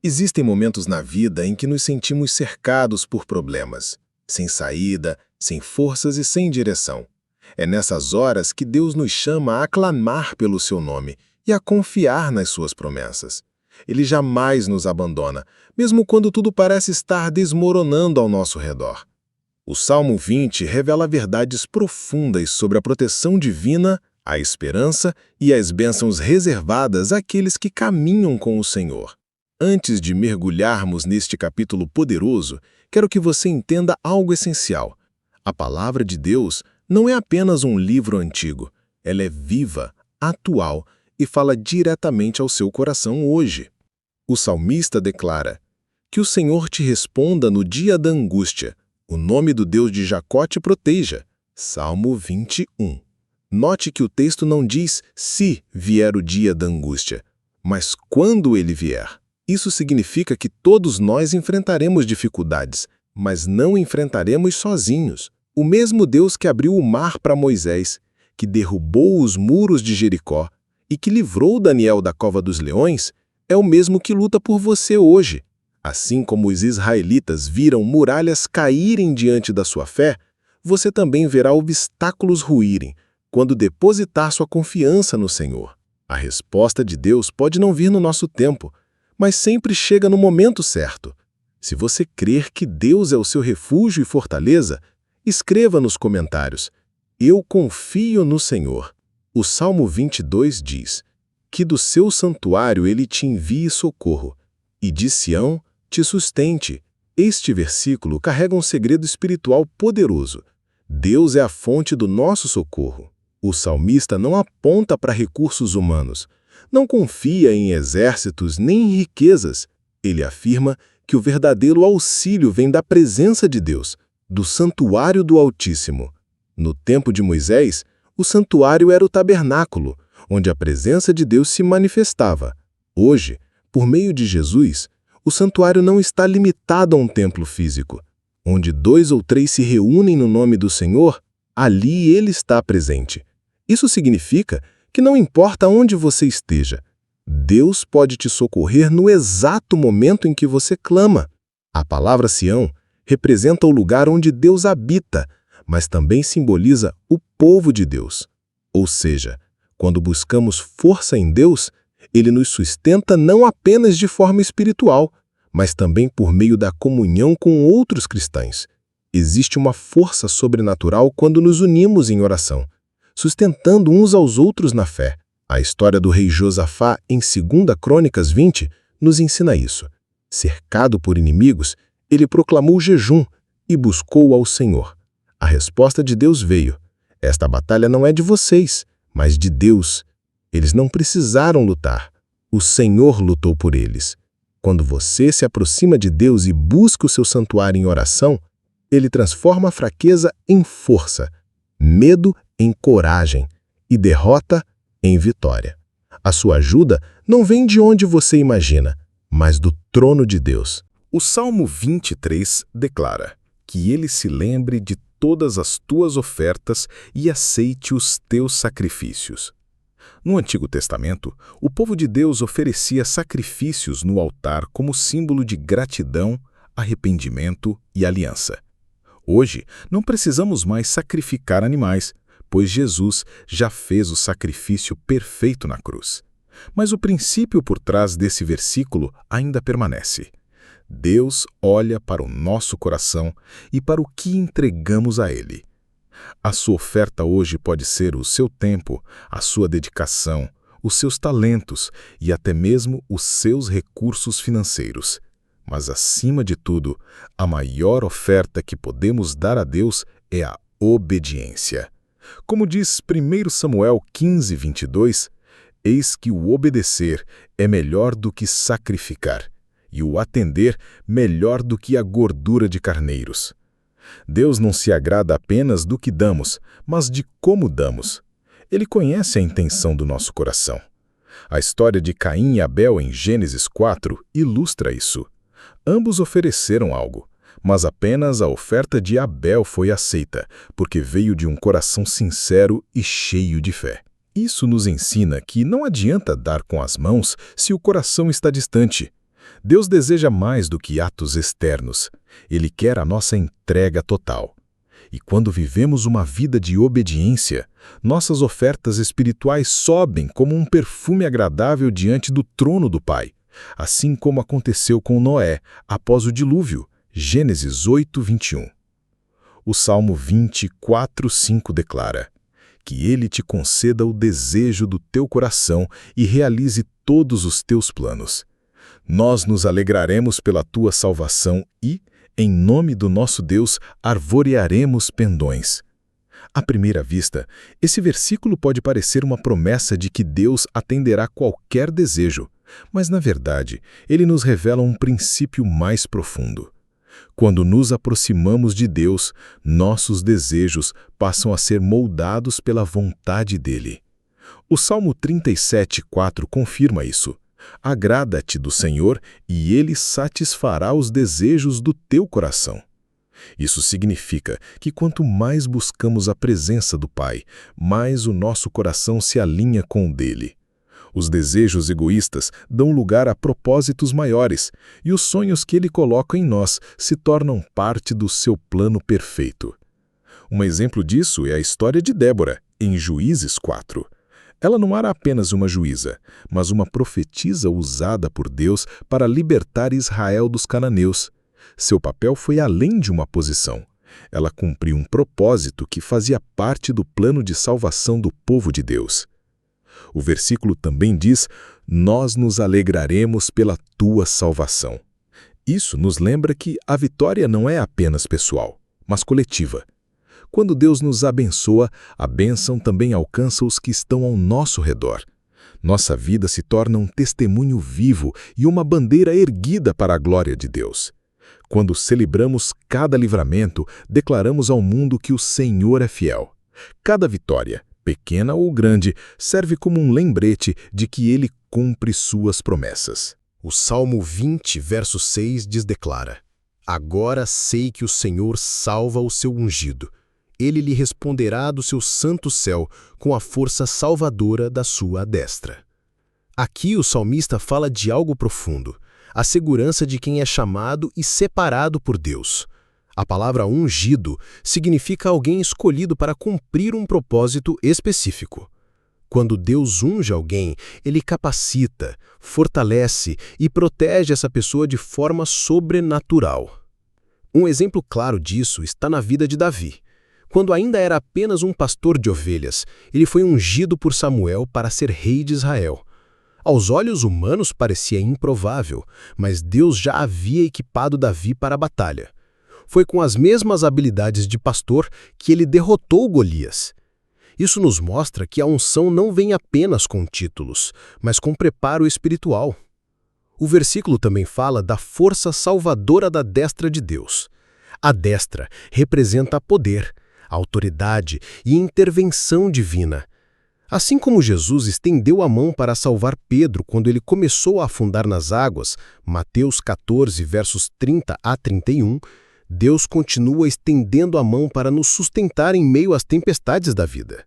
Existem momentos na vida em que nos sentimos cercados por problemas, sem saída, sem forças e sem direção. É nessas horas que Deus nos chama a clamar pelo seu nome e a confiar nas suas promessas. Ele jamais nos abandona, mesmo quando tudo parece estar desmoronando ao nosso redor. O Salmo 20 revela verdades profundas sobre a proteção divina, a esperança e as bênçãos reservadas àqueles que caminham com o Senhor. Antes de mergulharmos neste capítulo poderoso, quero que você entenda algo essencial. A palavra de Deus não é apenas um livro antigo. Ela é viva, atual e fala diretamente ao seu coração hoje. O salmista declara: "Que o Senhor te responda no dia da angústia. O nome do Deus de Jacó te proteja." Salmo 21. Note que o texto não diz se vier o dia da angústia, mas quando ele vier. Isso significa que todos nós enfrentaremos dificuldades, mas não enfrentaremos sozinhos. O mesmo Deus que abriu o mar para Moisés, que derrubou os muros de Jericó e que livrou Daniel da cova dos leões, é o mesmo que luta por você hoje. Assim como os israelitas viram muralhas caírem diante da sua fé, você também verá obstáculos ruírem quando depositar sua confiança no Senhor. A resposta de Deus pode não vir no nosso tempo, mas sempre chega no momento certo. Se você crer que Deus é o seu refúgio e fortaleza, escreva nos comentários: "Eu confio no Senhor." O Salmo 22 diz: "Que do seu santuário ele te envie socorro, e de Sião te sustente." Este versículo carrega um segredo espiritual poderoso. Deus é a fonte do nosso socorro. O salmista não aponta para recursos humanos, não confia em exércitos nem em riquezas. Ele afirma que o verdadeiro auxílio vem da presença de Deus, do santuário do Altíssimo. No tempo de Moisés, o santuário era o tabernáculo, onde a presença de Deus se manifestava. Hoje, por meio de Jesus, o santuário não está limitado a um templo físico. Onde 2 ou 3 se reúnem no nome do Senhor, ali ele está presente. Isso significa que não importa onde você esteja, Deus pode te socorrer no exato momento em que você clama. A palavra Sião representa o lugar onde Deus habita, mas também simboliza o povo de Deus. Ou seja, quando buscamos força em Deus, Ele nos sustenta não apenas de forma espiritual, mas também por meio da comunhão com outros cristãos. Existe uma força sobrenatural quando nos unimos em oração, sustentando uns aos outros na fé. A história do rei Josafá, em 2 Crônicas 20, nos ensina isso. Cercado por inimigos, ele proclamou jejum e buscou ao Senhor. A resposta de Deus veio: "Esta batalha não é de vocês, mas de Deus." Eles não precisaram lutar. O Senhor lutou por eles. Quando você se aproxima de Deus e busca o seu santuário em oração, Ele transforma a fraqueza em força, medo em coragem e derrota em vitória. A sua ajuda não vem de onde você imagina, mas do trono de Deus. O Salmo 23 declara: "Que Ele se lembre de todas as tuas ofertas e aceite os teus sacrifícios." No Antigo Testamento, o povo de Deus oferecia sacrifícios no altar como símbolo de gratidão, arrependimento e aliança. Hoje, não precisamos mais sacrificar animais, pois Jesus já fez o sacrifício perfeito na cruz. Mas o princípio por trás desse versículo ainda permanece. Deus olha para o nosso coração e para o que entregamos a Ele. A sua oferta hoje pode ser o seu tempo, a sua dedicação, os seus talentos e até mesmo os seus recursos financeiros. Mas, acima de tudo, a maior oferta que podemos dar a Deus é a obediência. Como diz 1 Samuel 15, 22, "Eis que o obedecer é melhor do que sacrificar, e o atender melhor do que a gordura de carneiros." Deus não se agrada apenas do que damos, mas de como damos. Ele conhece a intenção do nosso coração. A história de Caim e Abel em Gênesis 4 ilustra isso. Ambos ofereceram algo, mas apenas a oferta de Abel foi aceita, porque veio de um coração sincero e cheio de fé. Isso nos ensina que não adianta dar com as mãos se o coração está distante. Deus deseja mais do que atos externos. Ele quer a nossa entrega total. E quando vivemos uma vida de obediência, nossas ofertas espirituais sobem como um perfume agradável diante do trono do Pai, assim como aconteceu com Noé após o dilúvio. Gênesis 8, 21. O Salmo 24:5 declara: que Ele te conceda o desejo do teu coração e realize todos os teus planos. Nós nos alegraremos pela tua salvação e, em nome do nosso Deus, arvorearemos pendões. À primeira vista, esse versículo pode parecer uma promessa de que Deus atenderá qualquer desejo, mas, na verdade, ele nos revela um princípio mais profundo. Quando nos aproximamos de Deus, nossos desejos passam a ser moldados pela vontade dele. O Salmo 37:4 confirma isso. Agrada-te do Senhor e Ele satisfará os desejos do teu coração. Isso significa que quanto mais buscamos a presença do Pai, mais o nosso coração se alinha com o dele. Os desejos egoístas dão lugar a propósitos maiores, e os sonhos que Ele coloca em nós se tornam parte do seu plano perfeito. Um exemplo disso é a história de Débora, em Juízes 4. Ela não era apenas uma juíza, mas uma profetisa usada por Deus para libertar Israel dos cananeus. Seu papel foi além de uma posição. Ela cumpriu um propósito que fazia parte do plano de salvação do povo de Deus. O versículo também diz: nós nos alegraremos pela tua salvação. Isso nos lembra que a vitória não é apenas pessoal, mas coletiva. Quando Deus nos abençoa, a bênção também alcança os que estão ao nosso redor. Nossa vida se torna um testemunho vivo e uma bandeira erguida para a glória de Deus. Quando celebramos cada livramento, declaramos ao mundo que o Senhor é fiel. Cada vitória, pequena ou grande, serve como um lembrete de que Ele cumpre suas promessas. O Salmo 20, verso 6 declara: agora sei que o Senhor salva o seu ungido. Ele lhe responderá do seu santo céu com a força salvadora da sua destra. Aqui o salmista fala de algo profundo, a segurança de quem é chamado e separado por Deus. A palavra ungido significa alguém escolhido para cumprir um propósito específico. Quando Deus unge alguém, ele capacita, fortalece e protege essa pessoa de forma sobrenatural. Um exemplo claro disso está na vida de Davi. Quando ainda era apenas um pastor de ovelhas, ele foi ungido por Samuel para ser rei de Israel. Aos olhos humanos parecia improvável, mas Deus já havia equipado Davi para a batalha. Foi com as mesmas habilidades de pastor que ele derrotou Golias. Isso nos mostra que a unção não vem apenas com títulos, mas com preparo espiritual. O versículo também fala da força salvadora da destra de Deus. A destra representa poder, autoridade e intervenção divina. Assim como Jesus estendeu a mão para salvar Pedro quando ele começou a afundar nas águas, Mateus 14, versos 30 a 31, Deus continua estendendo a mão para nos sustentar em meio às tempestades da vida.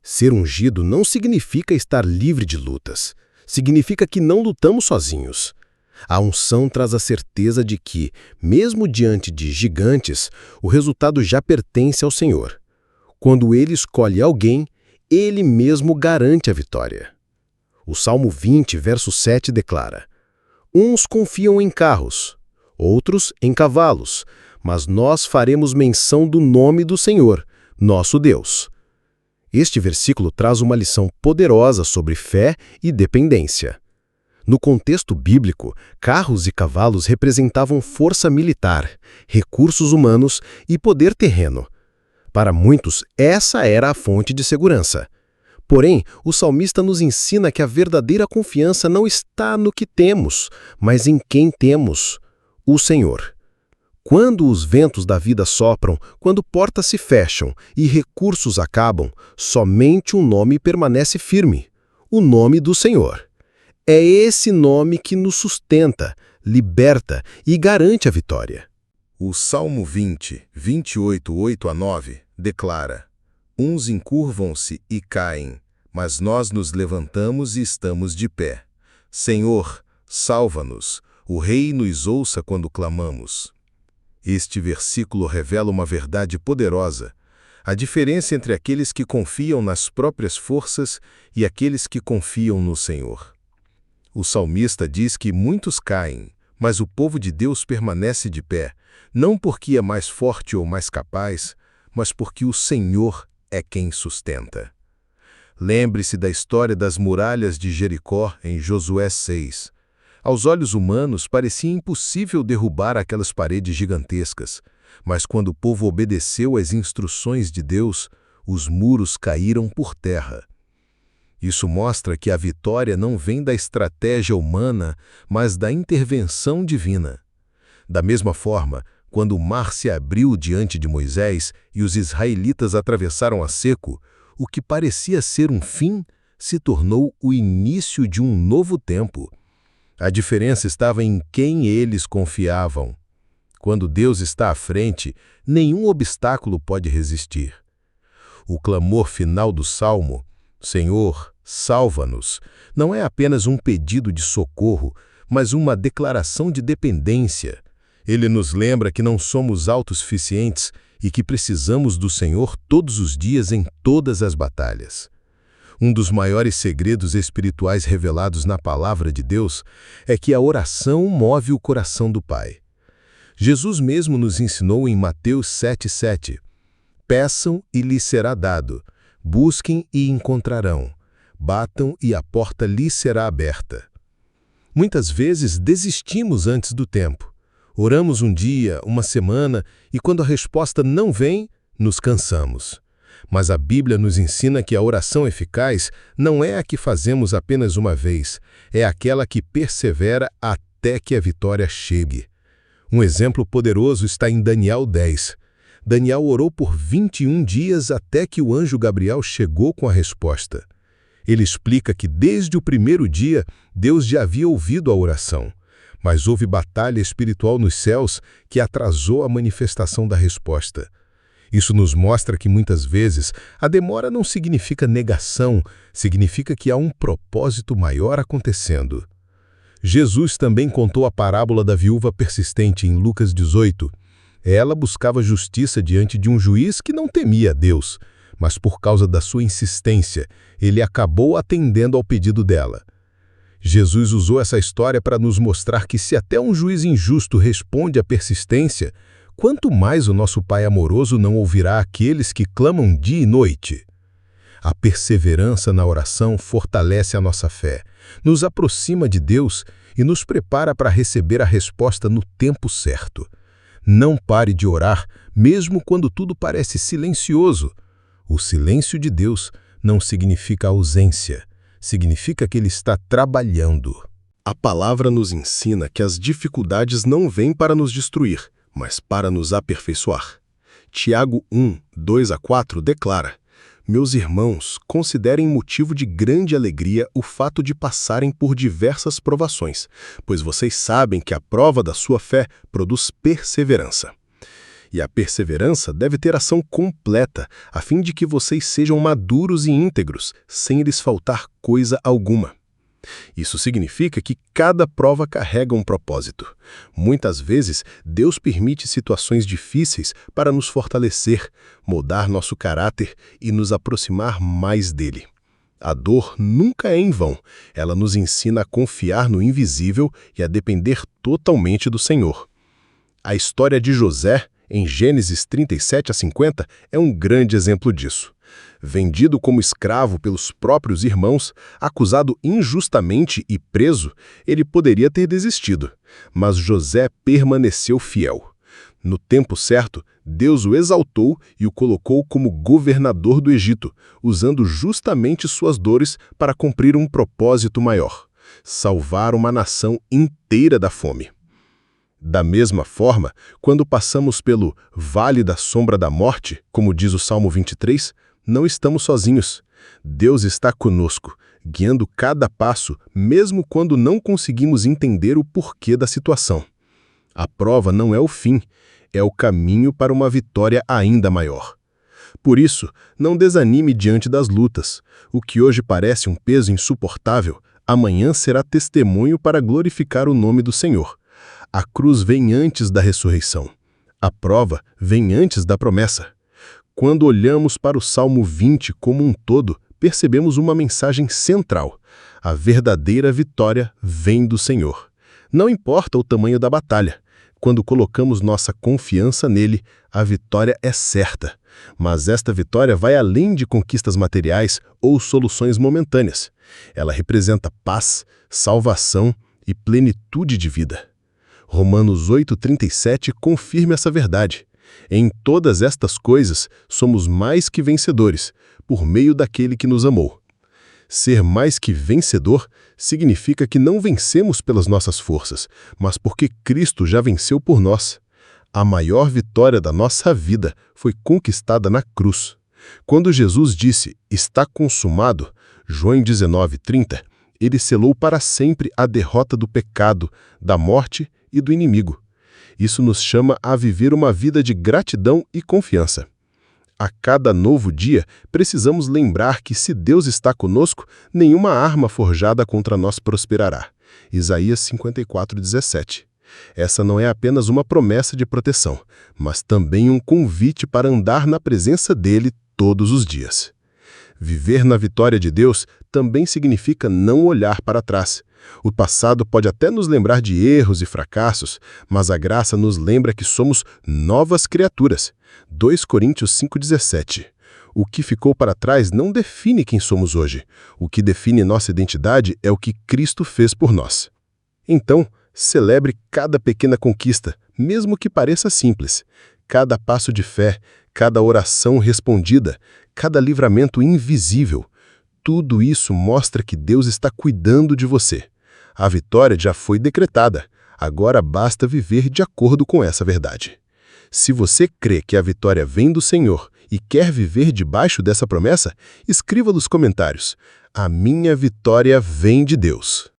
Ser ungido não significa estar livre de lutas. Significa que não lutamos sozinhos. A unção traz a certeza de que, mesmo diante de gigantes, o resultado já pertence ao Senhor. Quando Ele escolhe alguém, Ele mesmo garante a vitória. O Salmo 20, verso 7 declara: uns confiam em carros, outros em cavalos, mas nós faremos menção do nome do Senhor, nosso Deus. Este versículo traz uma lição poderosa sobre fé e dependência. No contexto bíblico, carros e cavalos representavam força militar, recursos humanos e poder terreno. Para muitos, essa era a fonte de segurança. Porém, o salmista nos ensina que a verdadeira confiança não está no que temos, mas em quem temos, o Senhor. Quando os ventos da vida sopram, quando portas se fecham e recursos acabam, somente um nome permanece firme: o nome do Senhor. É esse nome que nos sustenta, liberta e garante a vitória. O Salmo 20, 28, 8 a 9, declara: uns encurvam-se e caem, mas nós nos levantamos e estamos de pé. Senhor, salva-nos. O Rei nos ouça quando clamamos. Este versículo revela uma verdade poderosa: a diferença entre aqueles que confiam nas próprias forças e aqueles que confiam no Senhor. O salmista diz que muitos caem, mas o povo de Deus permanece de pé, não porque é mais forte ou mais capaz, mas porque o Senhor é quem sustenta. Lembre-se da história das muralhas de Jericó em Josué 6. Aos olhos humanos, parecia impossível derrubar aquelas paredes gigantescas, mas quando o povo obedeceu às instruções de Deus, os muros caíram por terra. Isso mostra que a vitória não vem da estratégia humana, mas da intervenção divina. Da mesma forma, quando o mar se abriu diante de Moisés e os israelitas atravessaram a seco, o que parecia ser um fim se tornou o início de um novo tempo. A diferença estava em quem eles confiavam. Quando Deus está à frente, nenhum obstáculo pode resistir. O clamor final do Salmo, Senhor, salva-nos, não é apenas um pedido de socorro, mas uma declaração de dependência. Ele nos lembra que não somos autossuficientes e que precisamos do Senhor todos os dias em todas as batalhas. Um dos maiores segredos espirituais revelados na Palavra de Deus é que a oração move o coração do Pai. Jesus mesmo nos ensinou em Mateus 7,7: Peçam e lhes será dado, busquem e encontrarão, batam e a porta lhes será aberta. Muitas vezes desistimos antes do tempo. Oramos um dia, uma semana, e quando a resposta não vem, nos cansamos. Mas a Bíblia nos ensina que a oração eficaz não é a que fazemos apenas uma vez, é aquela que persevera até que a vitória chegue. Um exemplo poderoso está em Daniel 10. Daniel orou por 21 dias até que o anjo Gabriel chegou com a resposta. Ele explica que desde o primeiro dia, Deus já havia ouvido a oração, mas houve batalha espiritual nos céus que atrasou a manifestação da resposta. Isso nos mostra que muitas vezes a demora não significa negação, significa que há um propósito maior acontecendo. Jesus também contou a parábola da viúva persistente em Lucas 18. Ela buscava justiça diante de um juiz que não temia a Deus, mas por causa da sua insistência, ele acabou atendendo ao pedido dela. Jesus usou essa história para nos mostrar que se até um juiz injusto responde à persistência, quanto mais o nosso Pai amoroso não ouvirá aqueles que clamam dia e noite. A perseverança na oração fortalece a nossa fé, nos aproxima de Deus e nos prepara para receber a resposta no tempo certo. Não pare de orar, mesmo quando tudo parece silencioso. O silêncio de Deus não significa ausência, significa que Ele está trabalhando. A palavra nos ensina que as dificuldades não vêm para nos destruir, mas para nos aperfeiçoar. Tiago 1, 2-4 declara: Meus irmãos, considerem motivo de grande alegria o fato de passarem por diversas provações, pois vocês sabem que a prova da sua fé produz perseverança. E a perseverança deve ter ação completa, a fim de que vocês sejam maduros e íntegros, sem lhes faltar coisa alguma. Isso significa que cada prova carrega um propósito. Muitas vezes, Deus permite situações difíceis para nos fortalecer, moldar nosso caráter e nos aproximar mais dele. A dor nunca é em vão. Ela nos ensina a confiar no invisível e a depender totalmente do Senhor. A história de José, em Gênesis 37-50, é um grande exemplo disso. Vendido como escravo pelos próprios irmãos, acusado injustamente e preso, ele poderia ter desistido, mas José permaneceu fiel. No tempo certo, Deus o exaltou e o colocou como governador do Egito, usando justamente suas dores para cumprir um propósito maior: salvar uma nação inteira da fome. Da mesma forma, quando passamos pelo vale da sombra da morte, como diz o Salmo 23, não estamos sozinhos. Deus está conosco, guiando cada passo, mesmo quando não conseguimos entender o porquê da situação. A prova não é o fim, é o caminho para uma vitória ainda maior. Por isso, não desanime diante das lutas. O que hoje parece um peso insuportável, Amanhã será testemunho para glorificar o nome do Senhor. A cruz vem antes da ressurreição. A prova vem antes da promessa. Quando olhamos para o Salmo 20 como um todo, percebemos uma mensagem central. A verdadeira vitória vem do Senhor. Não importa o tamanho da batalha. Quando colocamos nossa confiança nele, a vitória é certa. Mas esta vitória vai além de conquistas materiais ou soluções momentâneas. Ela representa paz, salvação e plenitude de vida. Romanos 8,37 confirma essa verdade. Em todas estas coisas, somos mais que vencedores, por meio daquele que nos amou. Ser mais que vencedor significa que não vencemos pelas nossas forças, mas porque Cristo já venceu por nós. A maior vitória da nossa vida foi conquistada na cruz. Quando Jesus disse, está consumado, João 19,30, ele selou para sempre a derrota do pecado, da morte e do inimigo. Isso nos chama a viver uma vida de gratidão e confiança. A cada novo dia, precisamos lembrar que se Deus está conosco, nenhuma arma forjada contra nós prosperará. Isaías 54,17. Essa não é apenas uma promessa de proteção, mas também um convite para andar na presença dele todos os dias. Viver na vitória de Deus também significa não olhar para trás. O passado pode até nos lembrar de erros e fracassos, mas a graça nos lembra que somos novas criaturas. 2 Coríntios 5,17. O que ficou para trás não define quem somos hoje. O que define nossa identidade é o que Cristo fez por nós. Então, celebre cada pequena conquista, mesmo que pareça simples. Cada passo de fé, cada oração respondida, cada livramento invisível. Tudo isso mostra que Deus está cuidando de você. A vitória já foi decretada. Agora basta viver de acordo com essa verdade. Se você crê que a vitória vem do Senhor e quer viver debaixo dessa promessa, escreva nos comentários: a minha vitória vem de Deus.